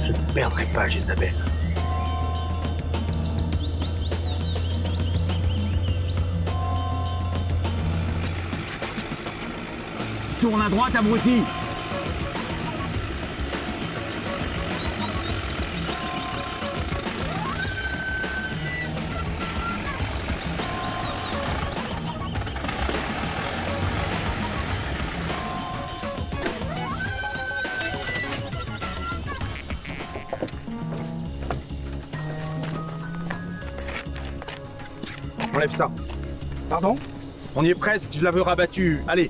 Je ne perdrai pas Jézabel. Tourne à droite, abruti! Enlève ça. Pardon? On y est presque, je l'avais rabattu. Allez.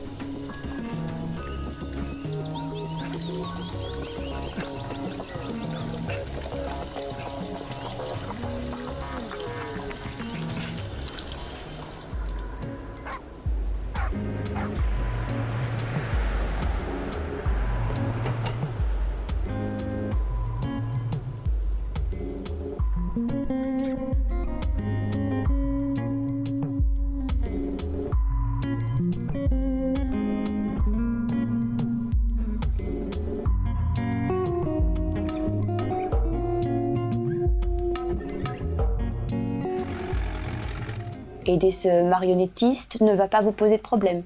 Aider ce marionnettiste ne va pas vous poser de problème.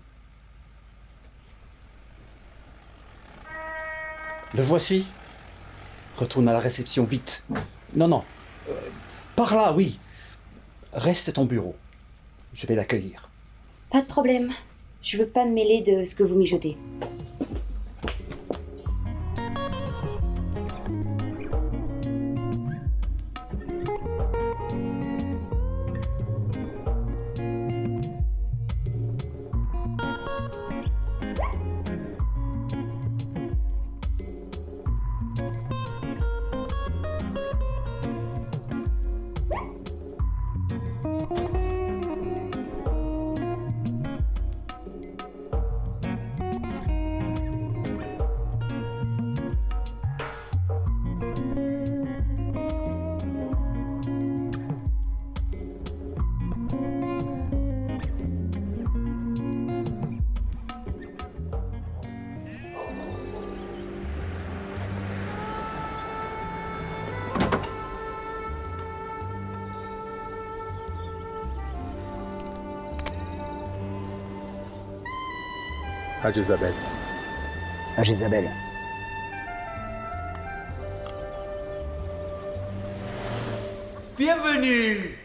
Le voici. Retourne à la réception, vite. Non. Par là, oui. Reste à ton bureau. Je vais l'accueillir. Pas de problème. Je veux pas me mêler de ce que vous mijotez. À Jézabel. À Jézabel. Bienvenue!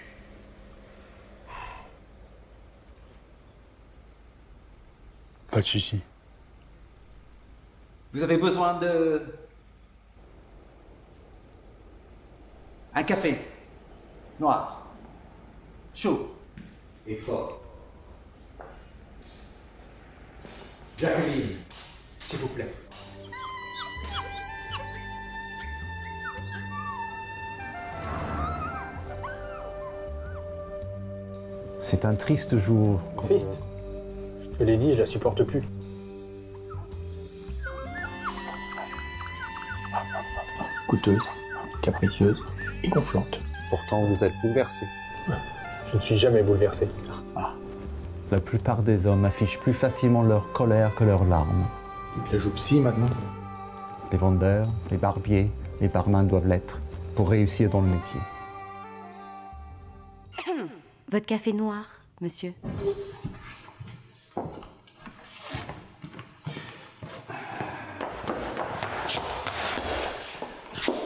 Pas de soucis. Vous avez besoin de... Un café. Noir. Chaud. Et fort. Jacqueline, s'il vous plaît. C'est un triste jour. Triste. Je te l'ai dit, je la supporte plus. Coûteuse, capricieuse et gonflante. Pourtant, vous êtes bouleversé. Je ne suis jamais bouleversé. La plupart des hommes affichent plus facilement leur colère que leurs larmes. Tu la joues psy maintenant? Les vendeurs, les barbiers, les barman doivent l'être pour réussir dans le métier. Votre café noir, monsieur.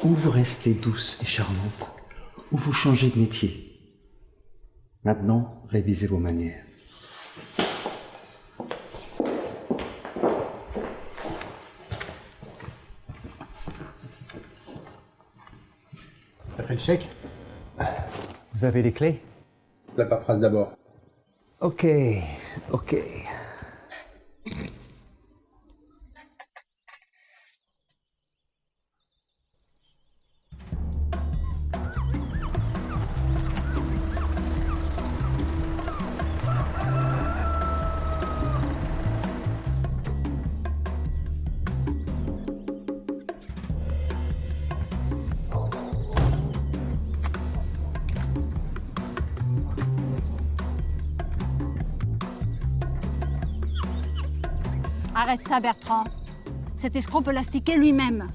Ou vous restez douce et charmante, ou vous changez de métier. Maintenant, révisez vos manières. T'as fait le chèque? Vous avez les clés? La paperasse d'abord. Ok. Arrête ça, Bertrand. Cet escroc peut l'astiquer lui-même.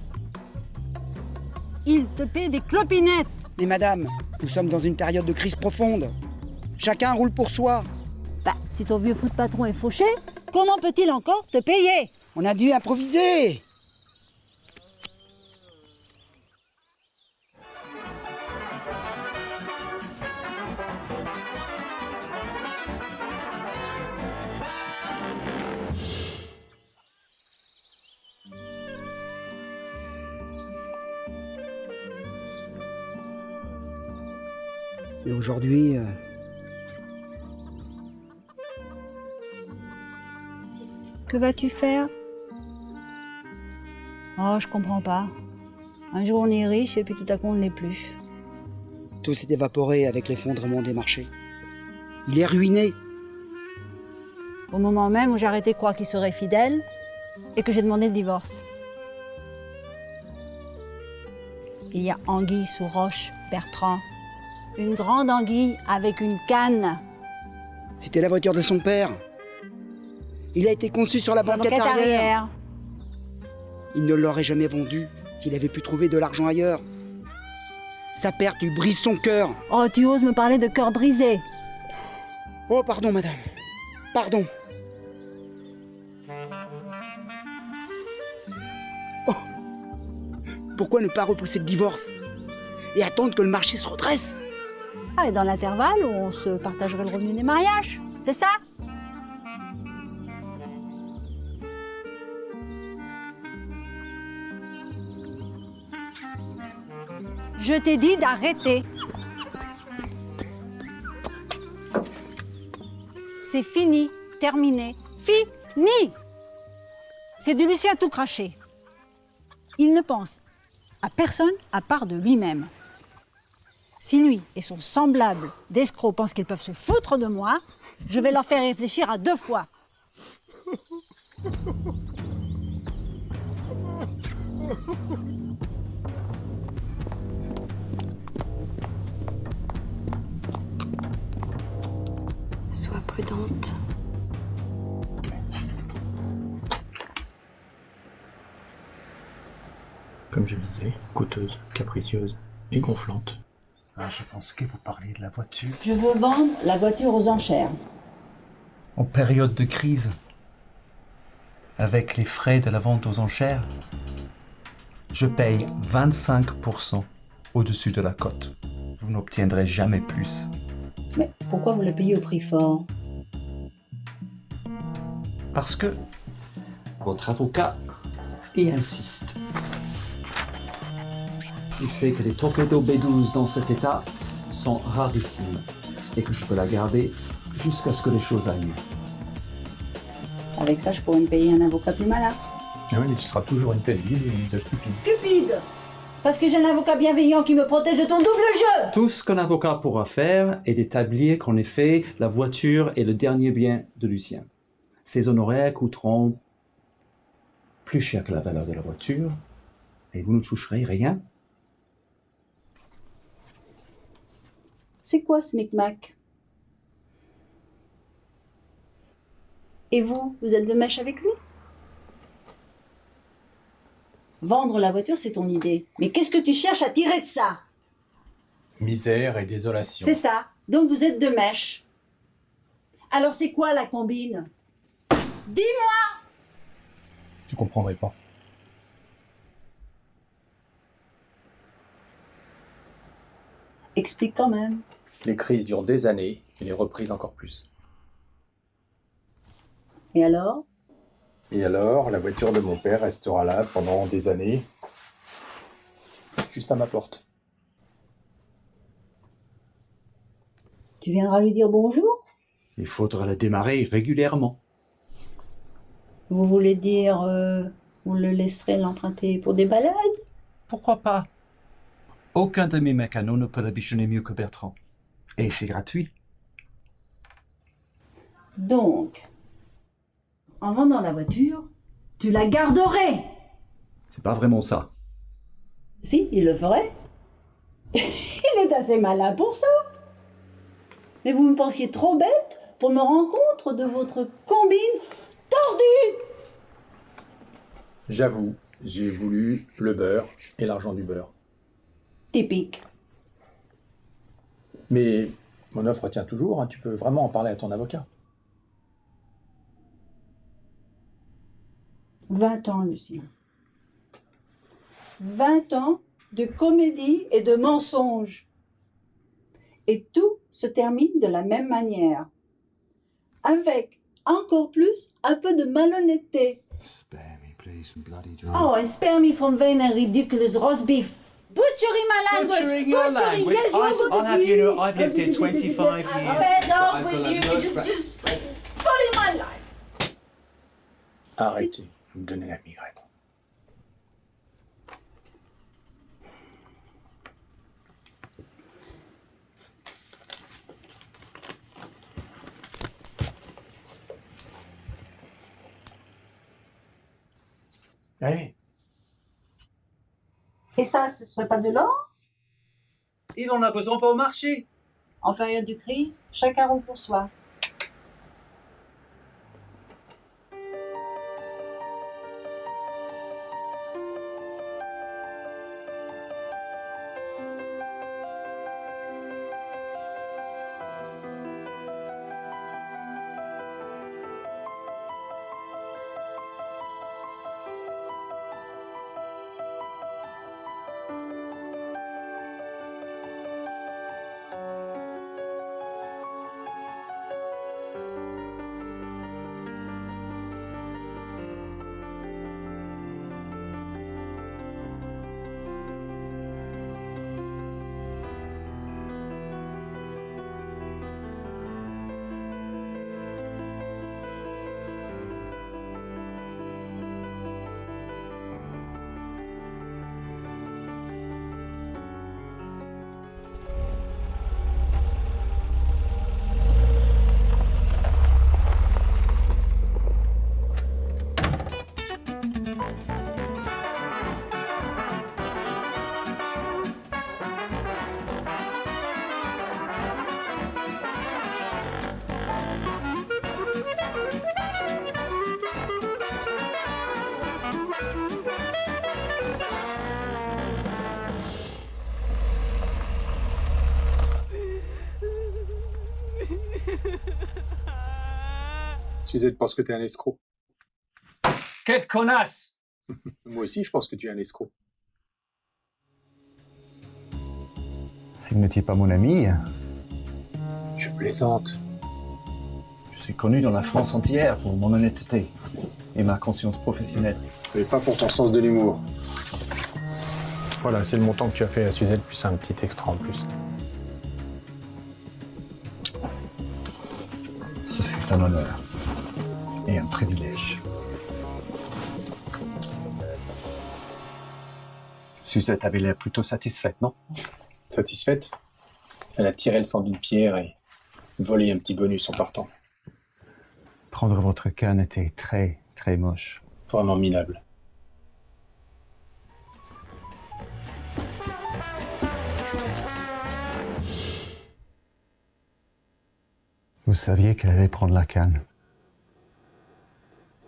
Il te paie des clopinettes. Mais madame, nous sommes dans une période de crise profonde. Chacun roule pour soi. Bah, si ton vieux foot patron est fauché, comment peut-il encore te payer? On a dû improviser. Et aujourd'hui, Que vas-tu faire? Oh, je comprends pas. Un jour on est riche et puis tout à coup on ne l'est plus. tout s'est évaporé avec l'effondrement des marchés. Il est ruiné. Au moment même où j'ai arrêté de croire qu'il serait fidèle et que j'ai demandé le divorce. Il y a anguille sous roche, Bertrand. Une grande anguille avec une canne. C'était la voiture de son père. Il a été conçu sur la Sur la banquette banquette arrière. arrière. Il ne l'aurait jamais vendu s'il avait pu trouver de l'argent ailleurs. Sa perte lui brise son cœur. Oh, tu oses me parler de cœur brisé. Oh, pardon, madame. Pardon. Oh. Pourquoi ne pas repousser le divorce et attendre que le marché se redresse? Ah, et dans l'intervalle, on se partagerait le revenu des mariages, c'est ça? Je t'ai dit d'arrêter. C'est fini, terminé, fini. C'est du Lucien tout craché. Il ne pense à personne à part de lui-même. Si lui et son semblable d'escrocs pensent qu'ils peuvent se foutre de moi, je vais leur faire réfléchir à 2 fois. Sois prudente. Comme je disais, coûteuse, capricieuse et gonflante. Ah, je pense que vous parlez de la voiture. Je veux vendre la voiture aux enchères. En période de crise, avec les frais de la vente aux enchères, je paye 25% au-dessus de la cote. Vous n'obtiendrez jamais plus. Mais pourquoi vous le payez au prix fort? Parce que Votre avocat y insiste. Il sait que les torpedos B12 dans cet état sont rarissimes et que je peux la garder jusqu'à ce que les choses aillent mieux. Avec ça, je pourrais me payer un avocat plus malin. Ah oui, mais tu seras toujours une pelle-ville et une de cupide. Cupide! Parce que j'ai un avocat bienveillant qui me protège de ton double jeu! Tout ce qu'un avocat pourra faire est d'établir qu'en effet, la voiture est le dernier bien de Lucien. Ses honoraires coûteront plus cher que la valeur de la voiture et vous ne toucherez rien. C'est quoi ce micmac? Et vous, vous êtes de mèche avec lui? Vendre la voiture, c'est ton idée. Mais qu'est-ce que tu cherches à tirer de ça? Misère et désolation. C'est ça. Donc vous êtes de mèche. Alors c'est quoi la combine? Dis-moi! Tu comprendrais pas. Explique quand même. Les crises durent des années et les reprises encore plus. Et alors? Et alors, la voiture de mon père restera là pendant des années, juste à ma porte. Tu viendras lui dire bonjour? Il faudra la démarrer régulièrement. Vous voulez dire, vous le laisserez l'emprunter pour des balades? pourquoi pas? Aucun de mes mécanos ne peut la bichonner mieux que Bertrand. Et c'est gratuit. Donc, en vendant la voiture, tu la garderais? C'est pas vraiment ça. Si, il le ferait. Il est assez malin pour ça. Mais vous me pensiez trop bête pour me rendre compte de votre combine tordue. J'avoue, j'ai voulu le beurre et l'argent du beurre. Typique. Mais mon offre tient toujours, hein. Tu peux vraiment en parler à ton avocat. 20 ans, Lucien. 20 ans de comédie et de mensonges. Et tout se termine de la même manière. Avec, encore plus, un peu de malhonnêteté. Spare me, please, from bloody John. Oh, and spare me from vain and ridiculous roast beef. Butchering my language. Butchering your language? Yes, you I'll have you know, I've lived here 25 years. I'm fed up I've with got you. no Just follow my life. Arrêtez, vous me donnez la migraine. Allez. Et ça, ce serait pas de l'or? Il en a besoin pour marcher. En période de crise, chacun roule pour soi. Suzette pense que t'es un escroc. Quelle connasse! Moi aussi, je pense que tu es un escroc. Si vous n'étiez pas mon ami, Je plaisante. Je suis connu dans la France entière pour mon honnêteté et ma conscience professionnelle. Mais pas pour ton sens de l'humour. Voilà, c'est le montant que tu as fait à Suzette, plus un petit extra en plus. Ce fut un honneur et un privilège. Suzette avait l'air plutôt satisfaite, non? Satisfaite? Elle a tiré le sang d'une pierre et volé un petit bonus en partant. prendre votre canne était très, très moche. Vraiment minable. Vous saviez qu'elle allait prendre la canne.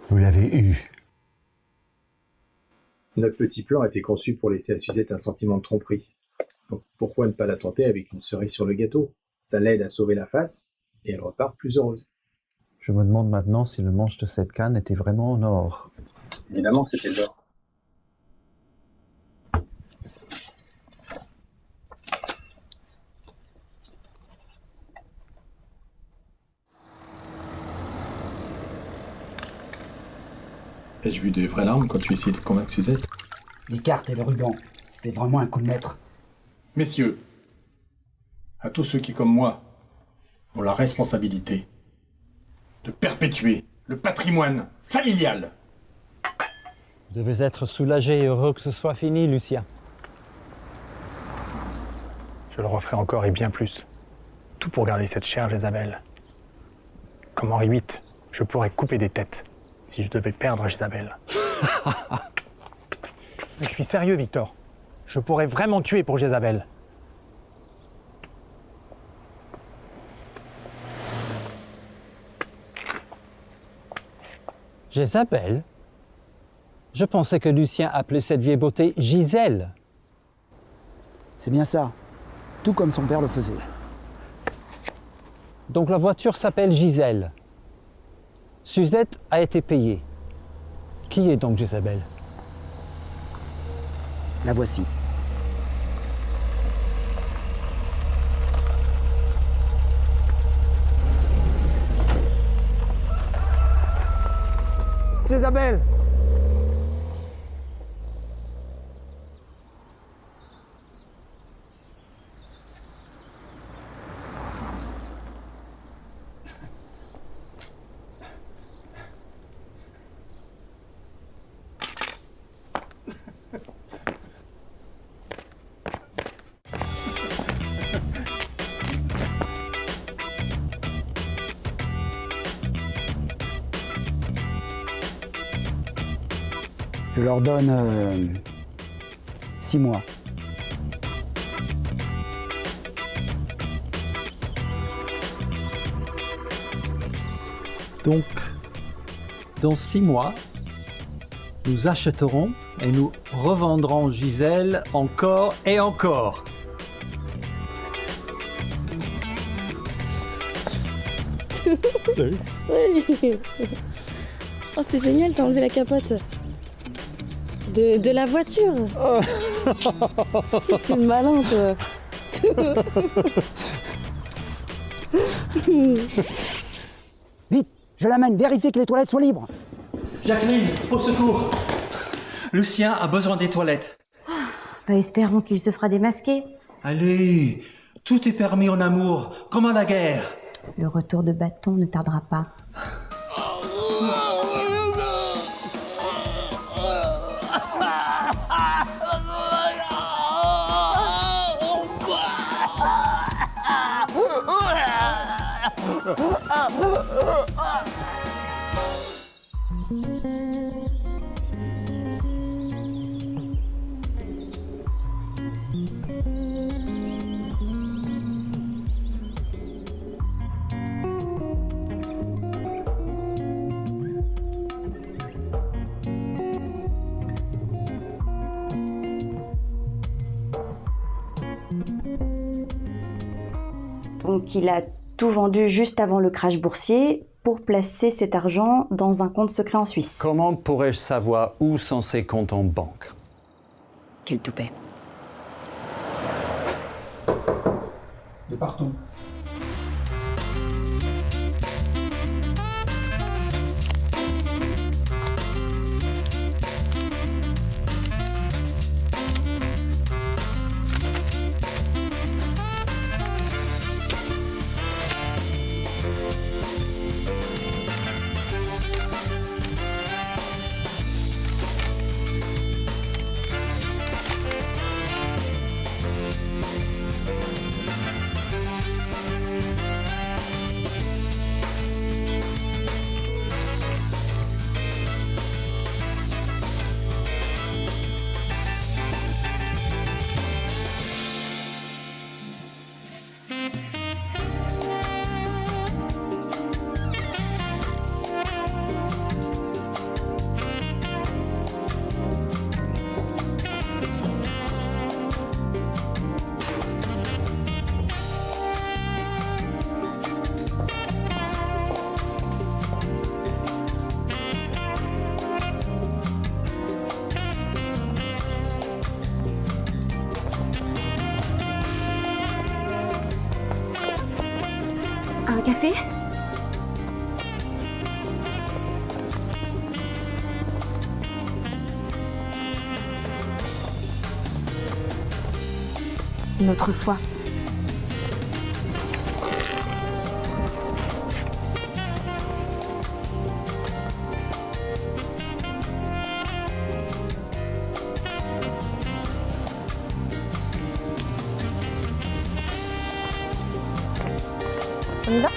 Vous l'avez eue. Notre petit plan était conçu pour laisser à Suzette un sentiment de tromperie. Donc pourquoi ne pas la tenter avec une cerise sur le gâteau? Ça l'aide à sauver la face et elle repart plus heureuse. Je me demande maintenant si le manche de cette canne était vraiment en or. Évidemment que c'était de l'or. Ai-je vu des vraies larmes quand tu essayais de convaincre Suzette? Les cartes et le ruban, c'était vraiment un coup de maître. Messieurs, à tous ceux qui, comme moi, ont la responsabilité de perpétuer le patrimoine familial. Vous devez être soulagé et heureux que ce soit fini, Lucien. Je le referai encore et bien plus. Tout pour garder cette chère Jézabel. Comme Henri VIII, je pourrais couper des têtes si je devais perdre Jézabel. Mais je suis sérieux, Victor. Je pourrais vraiment tuer pour Jézabel. Jézabel? Je pensais que Lucien appelait cette vieille beauté Gisèle. C'est bien ça. Tout comme son père le faisait. Donc la voiture s'appelle Gisèle. Suzette a été payée. Qui est donc Isabelle? La voici. Isabelle. Je leur donne 6 mois. Donc, dans 6 mois, nous achèterons et nous revendrons Gisèle encore et encore. Oui. Oh, c'est génial, t'as enlevé la capote. De la voiture. C'est malin, toi. Vite, je l'amène, vérifiez que les toilettes soient libres. Jacqueline, au secours. Lucien a besoin des toilettes. Bah, espérons qu'il se fera démasquer. Allez, tout est permis en amour, comme à la guerre. Le retour de bâton ne tardera pas. Donc il a tout vendu juste avant le crash boursier pour placer cet argent dans un compte secret en Suisse. Comment pourrais-je savoir où sont ces comptes en banque? Quel toupet. Nous partons. Un café? Une autre fois. On y va?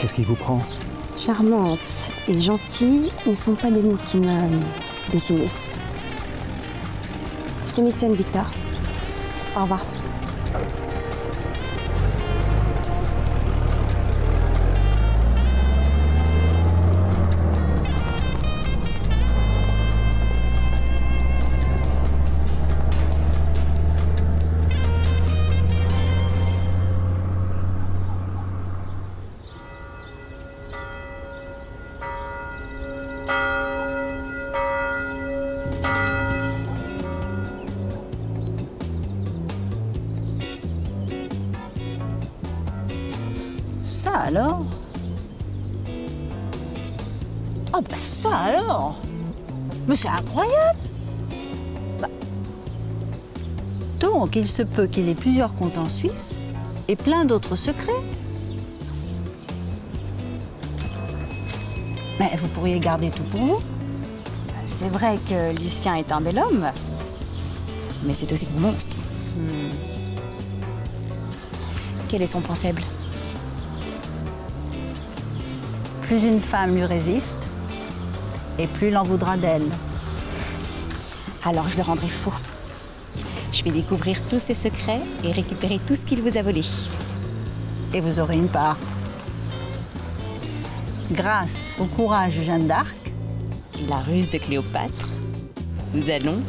qu'est-ce qui vous prend? Charmante et gentille ne sont pas des mots qui me définissent. Je te missionne, Victor. Au revoir. Ça alors? Oh bah ça alors? Mais c'est incroyable! Bah, donc il se peut qu'il ait plusieurs comptes en Suisse et plein d'autres secrets. Mais vous pourriez garder tout pour vous. C'est vrai que Lucien est un bel homme, mais c'est aussi un monstre. Quel est son point faible? Plus une femme lui résiste, et plus il en voudra d'elle. Alors je le rendrai fou. Je vais découvrir tous ses secrets et récupérer tout ce qu'il vous a volé. Et vous aurez une part. Grâce au courage de Jeanne d'Arc et la ruse de Cléopâtre, nous allons